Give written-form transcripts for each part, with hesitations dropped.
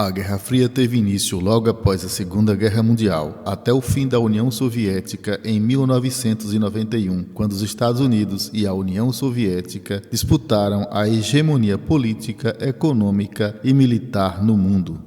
A Guerra Fria teve início logo após a Segunda Guerra Mundial, até o fim da União Soviética em 1991, quando os Estados Unidos e a União Soviética disputaram a hegemonia política, econômica e militar no mundo.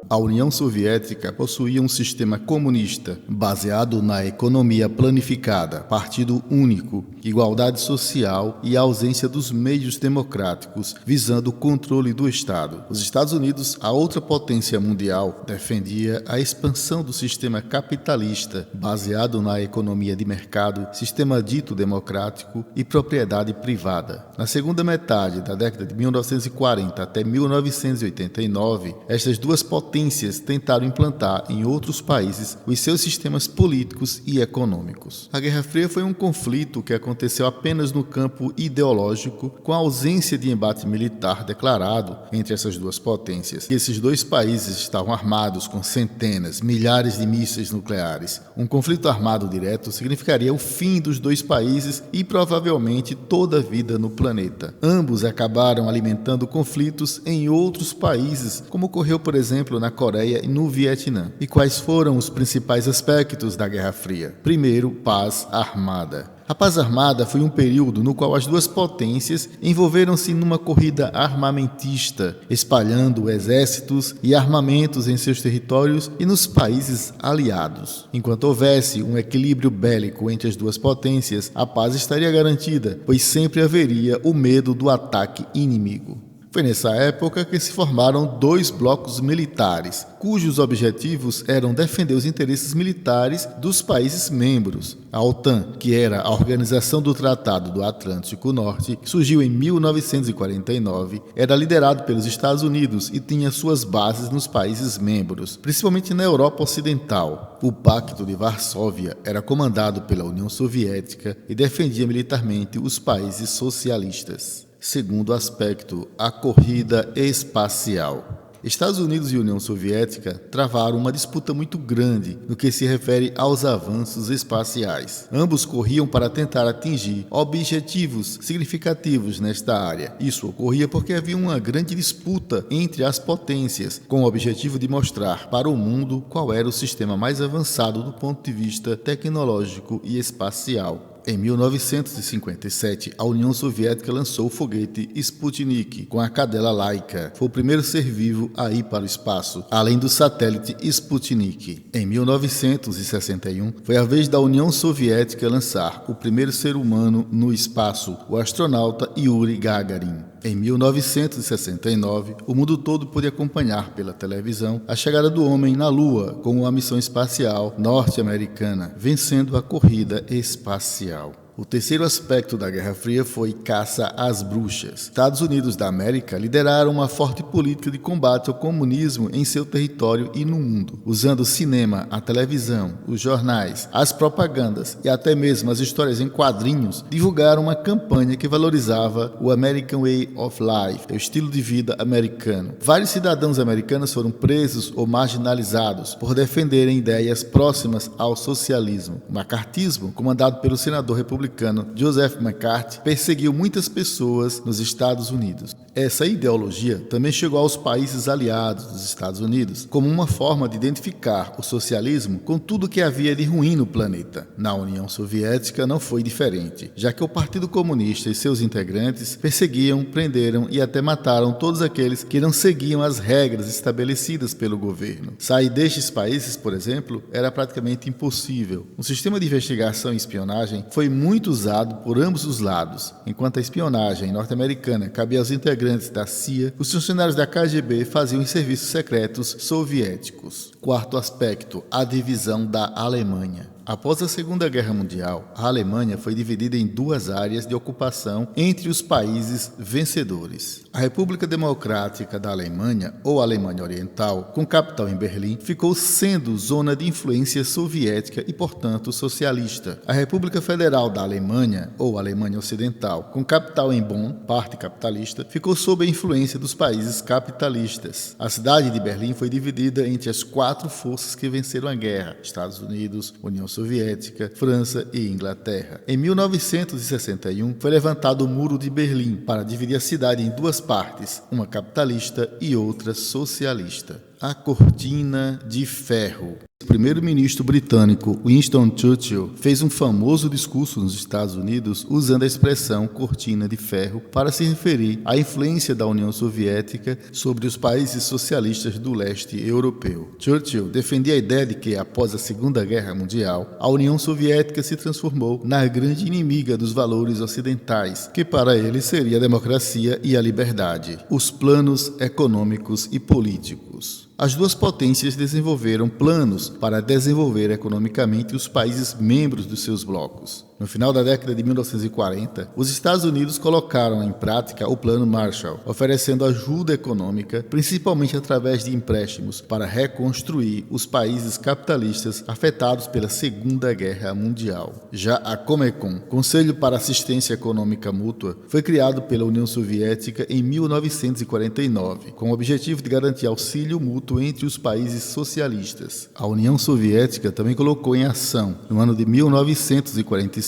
A União Soviética possuía um sistema comunista baseado na economia planificada, partido único, igualdade social e ausência dos meios democráticos, visando o controle do Estado. Os Estados Unidos, a outra potência mundial, defendia a expansão do sistema capitalista, baseado na economia de mercado, sistema dito democrático e propriedade privada. Na segunda metade da década de 1940 até 1989, estas duas potências tentaram implantar em outros países os seus sistemas políticos e econômicos. A Guerra Fria foi um conflito que aconteceu apenas no campo ideológico, com a ausência de embate militar declarado entre essas duas potências. Esses dois países estavam armados com centenas, milhares de mísseis nucleares. Um conflito armado direto significaria o fim dos dois países e provavelmente toda a vida no planeta. Ambos acabaram alimentando conflitos em outros países, como ocorreu, por exemplo, na Coreia e no Vietnã. E quais foram os principais aspectos da Guerra Fria? Primeiro, paz armada. A paz armada foi um período no qual as duas potências envolveram-se numa corrida armamentista, espalhando exércitos e armamentos em seus territórios e nos países aliados. Enquanto houvesse um equilíbrio bélico entre as duas potências, a paz estaria garantida, pois sempre haveria o medo do ataque inimigo. Foi nessa época que se formaram dois blocos militares, cujos objetivos eram defender os interesses militares dos países membros. A OTAN, que era a Organização do Tratado do Atlântico Norte, que surgiu em 1949, era liderado pelos Estados Unidos e tinha suas bases nos países membros, principalmente na Europa Ocidental. O Pacto de Varsóvia era comandado pela União Soviética e defendia militarmente os países socialistas. Segundo aspecto, a corrida espacial. Estados Unidos e União Soviética travaram uma disputa muito grande no que se refere aos avanços espaciais. Ambos corriam para tentar atingir objetivos significativos nesta área. Isso ocorria porque havia uma grande disputa entre as potências, com o objetivo de mostrar para o mundo qual era o sistema mais avançado do ponto de vista tecnológico e espacial. Em 1957, a União Soviética lançou o foguete Sputnik com a cadela Laika. Foi o primeiro ser vivo a ir para o espaço, além do satélite Sputnik. Em 1961, foi a vez da União Soviética lançar o primeiro ser humano no espaço, o astronauta Yuri Gagarin. Em 1969, o mundo todo pôde acompanhar pela televisão a chegada do homem na Lua com a missão espacial norte-americana, vencendo a corrida espacial. O terceiro aspecto da Guerra Fria foi caça às bruxas. Estados Unidos da América lideraram uma forte política de combate ao comunismo em seu território e no mundo, usando o cinema, a televisão, os jornais, as propagandas e até mesmo as histórias em quadrinhos, divulgaram uma campanha que valorizava o American Way of Life, o estilo de vida americano. Vários cidadãos americanos foram presos ou marginalizados por defenderem ideias próximas ao socialismo. O macartismo, comandado pelo senador republicano Joseph McCarthy, perseguiu muitas pessoas nos Estados Unidos. Essa ideologia também chegou aos países aliados dos Estados Unidos como uma forma de identificar o socialismo com tudo que havia de ruim no planeta. Na União Soviética não foi diferente, já que o Partido Comunista e seus integrantes perseguiam, prenderam e até mataram todos aqueles que não seguiam as regras estabelecidas pelo governo. Sair destes países, por exemplo, era praticamente impossível. Um sistema de investigação e espionagem foi muito usado por ambos os lados. Enquanto a espionagem norte-americana cabia aos integrantes da CIA, os funcionários da KGB faziam os serviços secretos soviéticos. Quarto aspecto, a divisão da Alemanha. Após a Segunda Guerra Mundial, a Alemanha foi dividida em duas áreas de ocupação entre os países vencedores. A República Democrática da Alemanha, ou Alemanha Oriental, com capital em Berlim, ficou sendo zona de influência soviética e, portanto, socialista. A República Federal da Alemanha, ou Alemanha Ocidental, com capital em Bonn, parte capitalista, ficou sob a influência dos países capitalistas. A cidade de Berlim foi dividida entre as quatro forças que venceram a guerra: Estados Unidos, União Soviética, França e Inglaterra. Em 1961, foi levantado o Muro de Berlim para dividir a cidade em duas partes, uma capitalista e outra socialista. A Cortina de Ferro. O primeiro-ministro britânico Winston Churchill fez um famoso discurso nos Estados Unidos usando a expressão cortina de ferro para se referir à influência da União Soviética sobre os países socialistas do leste europeu. Churchill defendia a ideia de que, após a Segunda Guerra Mundial, a União Soviética se transformou na grande inimiga dos valores ocidentais, que para ele seria a democracia e a liberdade, os planos econômicos e políticos. As duas potências desenvolveram planos para desenvolver economicamente os países membros dos seus blocos. No final da década de 1940, os Estados Unidos colocaram em prática o Plano Marshall, oferecendo ajuda econômica, principalmente através de empréstimos, para reconstruir os países capitalistas afetados pela Segunda Guerra Mundial. Já a Comecon, Conselho para Assistência Econômica Mútua, foi criado pela União Soviética em 1949, com o objetivo de garantir auxílio mútuo entre os países socialistas. A União Soviética também colocou em ação, no ano de 1947,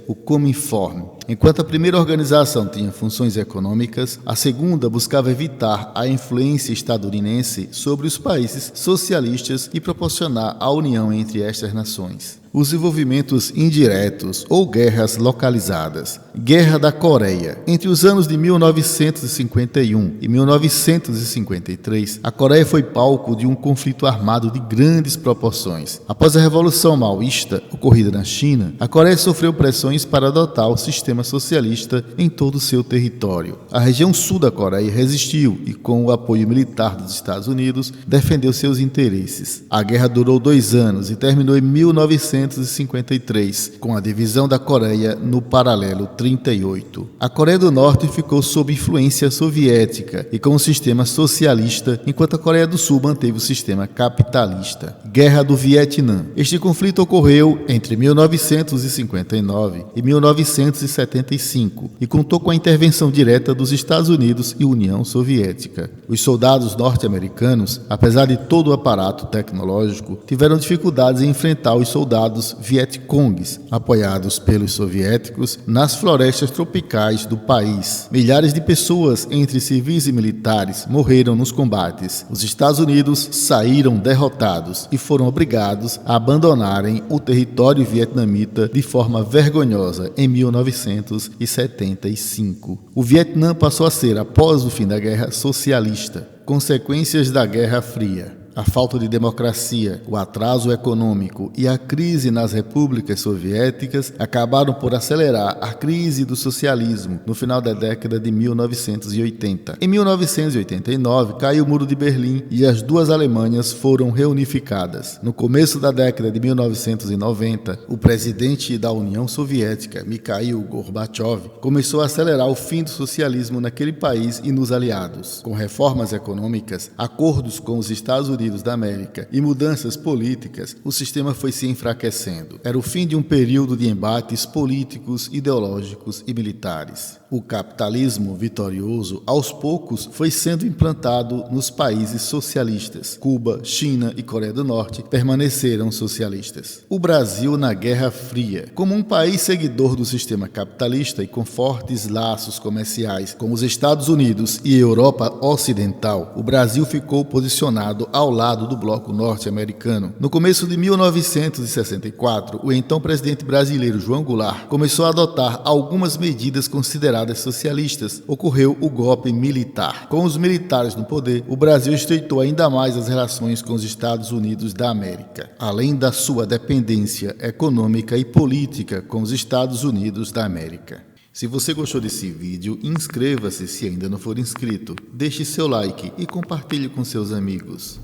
o Cominform. Enquanto a primeira organização tinha funções econômicas, a segunda buscava evitar a influência estadunidense sobre os países socialistas e proporcionar a união entre estas nações. Os envolvimentos indiretos ou guerras localizadas. Guerra da Coreia. Entre os anos de 1951 e 1953, a Coreia foi palco de um conflito armado de grandes proporções. Após a Revolução Maoísta, ocorrida na China, a Coreia sofreu pressões para adotar o sistema socialista em todo o seu território. A região sul da Coreia resistiu e, com o apoio militar dos Estados Unidos, defendeu seus interesses. A guerra durou 2 anos e terminou em 1953, com a divisão da Coreia no paralelo 38. A Coreia do Norte ficou sob influência soviética e com o sistema socialista, enquanto a Coreia do Sul manteve o sistema capitalista. Guerra do Vietnã. Este conflito ocorreu entre 1959 e 1975 e contou com a intervenção direta dos Estados Unidos e União Soviética. Os soldados norte-americanos, apesar de todo o aparato tecnológico, tiveram dificuldades em enfrentar os soldados Vietcongs, apoiados pelos soviéticos, nas florestas tropicais do país. Milhares de pessoas, entre civis e militares, morreram nos combates. Os Estados Unidos saíram derrotados e foram obrigados a abandonarem o território vietnamita de forma vergonhosa em 1975. O Vietnã passou a ser, após o fim da guerra, socialista. Consequências da Guerra Fria. A falta de democracia, o atraso econômico e a crise nas repúblicas soviéticas acabaram por acelerar a crise do socialismo no final da década de 1980. Em 1989, caiu o Muro de Berlim e as duas Alemanhas foram reunificadas. No começo da década de 1990, o presidente da União Soviética, Mikhail Gorbachev, começou a acelerar o fim do socialismo naquele país e nos aliados. Com reformas econômicas, acordos com os Estados Unidos da América e mudanças políticas, o sistema foi se enfraquecendo. Era o fim de um período de embates políticos, ideológicos e militares. O capitalismo vitorioso, aos poucos, foi sendo implantado nos países socialistas. Cuba, China e Coreia do Norte permaneceram socialistas. O Brasil na Guerra Fria. Como um país seguidor do sistema capitalista e com fortes laços comerciais com os Estados Unidos e Europa Ocidental, o Brasil ficou posicionado ao lado do bloco norte-americano. No começo de 1964, o então presidente brasileiro João Goulart começou a adotar algumas medidas consideradas socialistas. Ocorreu o golpe militar. Com os militares no poder, o Brasil estreitou ainda mais as relações com os Estados Unidos da América, além da sua dependência econômica e política com os Estados Unidos da América. Se você gostou desse vídeo, inscreva-se se ainda não for inscrito, deixe seu like e compartilhe com seus amigos.